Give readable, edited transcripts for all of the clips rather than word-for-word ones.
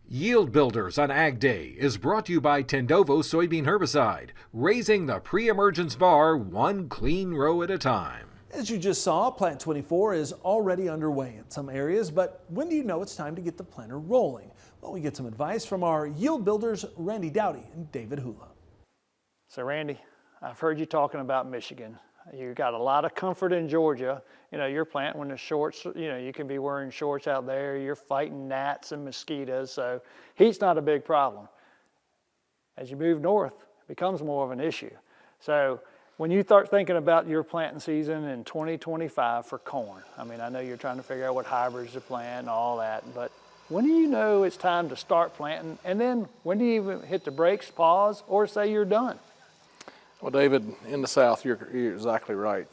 Yield Builders on Ag Day is brought to you by Tendovo soybean herbicide, raising the pre-emergence bar one clean row at a time. As you just saw, Plant 24 is already underway in some areas, but when do you know it's time to get the planter rolling? Well, we get some advice from our Yield Builders, Randy Dowdy and David Hula. So Randy, I've heard you talking about Michigan. You got a lot of comfort in Georgia. You know, you're planting when the shorts, you can be wearing shorts out there. You're fighting gnats and mosquitoes, so heat's not a big problem. As you move north, it becomes more of an issue. So when you start thinking about your planting season in 2025 for corn, I mean, I know you're trying to figure out what hybrids to plant and all that, but when do you know it's time to start planting? And then when do you even hit the brakes, pause, or say you're done? Well, David, in the South, you're exactly right.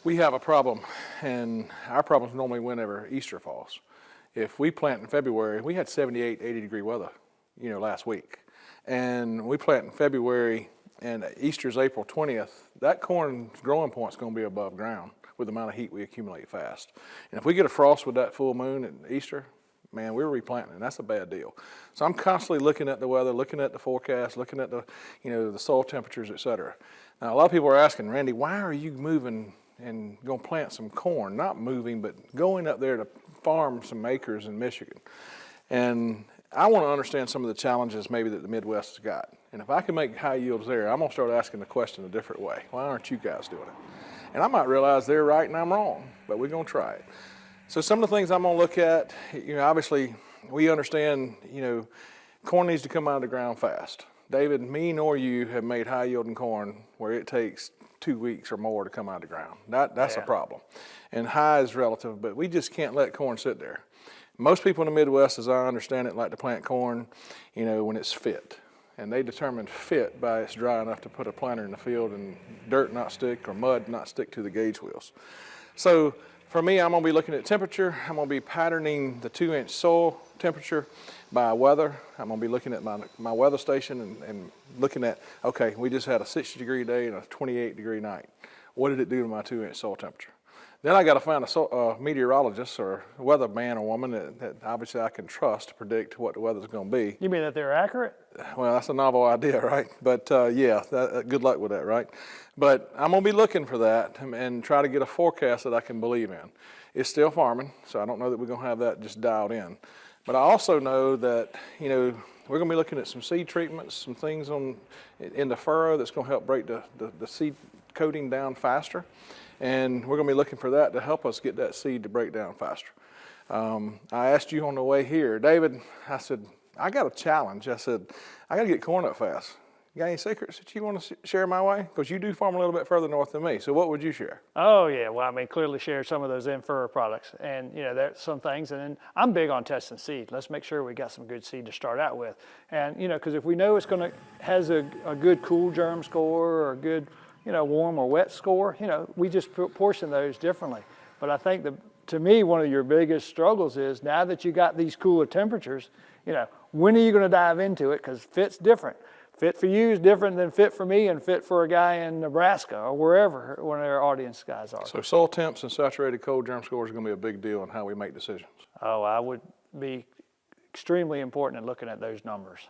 We have a problem, and our problems normally whenever Easter falls. If we plant in February, we had 78, 80 degree weather, last week. And we plant in February, and Easter's April 20th, that corn's growing point's gonna be above ground with the amount of heat we accumulate fast. And if we get a frost with that full moon at Easter, man, we're replanting, and that's a bad deal. So I'm constantly looking at the weather, looking at the forecast, looking at the, the soil temperatures, et cetera. Now, a lot of people are asking, Randy, why are you moving and going to plant some corn? Not moving, but going up there to farm some acres in Michigan. And I want to understand some of the challenges maybe that the Midwest has got. And if I can make high yields there, I'm going to start asking the question a different way. Why aren't you guys doing it? And I might realize they're right and I'm wrong, but we're going to try it. So some of the things I'm going to look at, obviously we understand, corn needs to come out of the ground fast. David, me nor you have made high yielding corn where it takes 2 weeks or more to come out of the ground. That's a problem. And high is relative, but we just can't let corn sit there. Most people in the Midwest, as I understand it, like to plant corn, when it's fit. And they determine fit by it's dry enough to put a planter in the field and dirt not stick or mud not stick to the gauge wheels. So for me, I'm going to be looking at temperature. I'm going to be patterning the 2-inch soil temperature by weather. I'm going to be looking at my weather station and looking at, okay, we just had a 60-degree day and a 28-degree night. What did it do to my 2-inch soil temperature? Then I got to find a meteorologist or a weather man or woman that obviously I can trust to predict what the weather's going to be. You mean that they're accurate? Well, that's a novel idea, right? But good luck with that, right? But I'm going to be looking for that and try to get a forecast that I can believe in. It's still farming, so I don't know that we're going to have that just dialed in. But I also know that, we're going to be looking at some seed treatments, some things in the furrow that's going to help break the seed coating down faster. And we're going to be looking for that to help us get that seed to break down faster. I asked you on the way here, David, I said, I got a challenge. I said, I got to get corn up fast. You got any secrets that you want to share my way? Because you do farm a little bit further north than me. So what would you share? Oh, yeah. Well, I mean, clearly share some of those in-furrow products. And, there's some things. And then I'm big on testing seed. Let's make sure we got some good seed to start out with. And, because if we know it's has a good cool germ score or a good, warm or wet score, we just portion those differently. But I think to me, one of your biggest struggles is now that you got these cooler temperatures, when are you going to dive into it? Because fit's different. Fit for you is different than fit for me and fit for a guy in Nebraska or wherever one of our audience guys are. So soil temps and saturated cold germ scores are going to be a big deal in how we make decisions. Oh, I would be extremely important in looking at those numbers.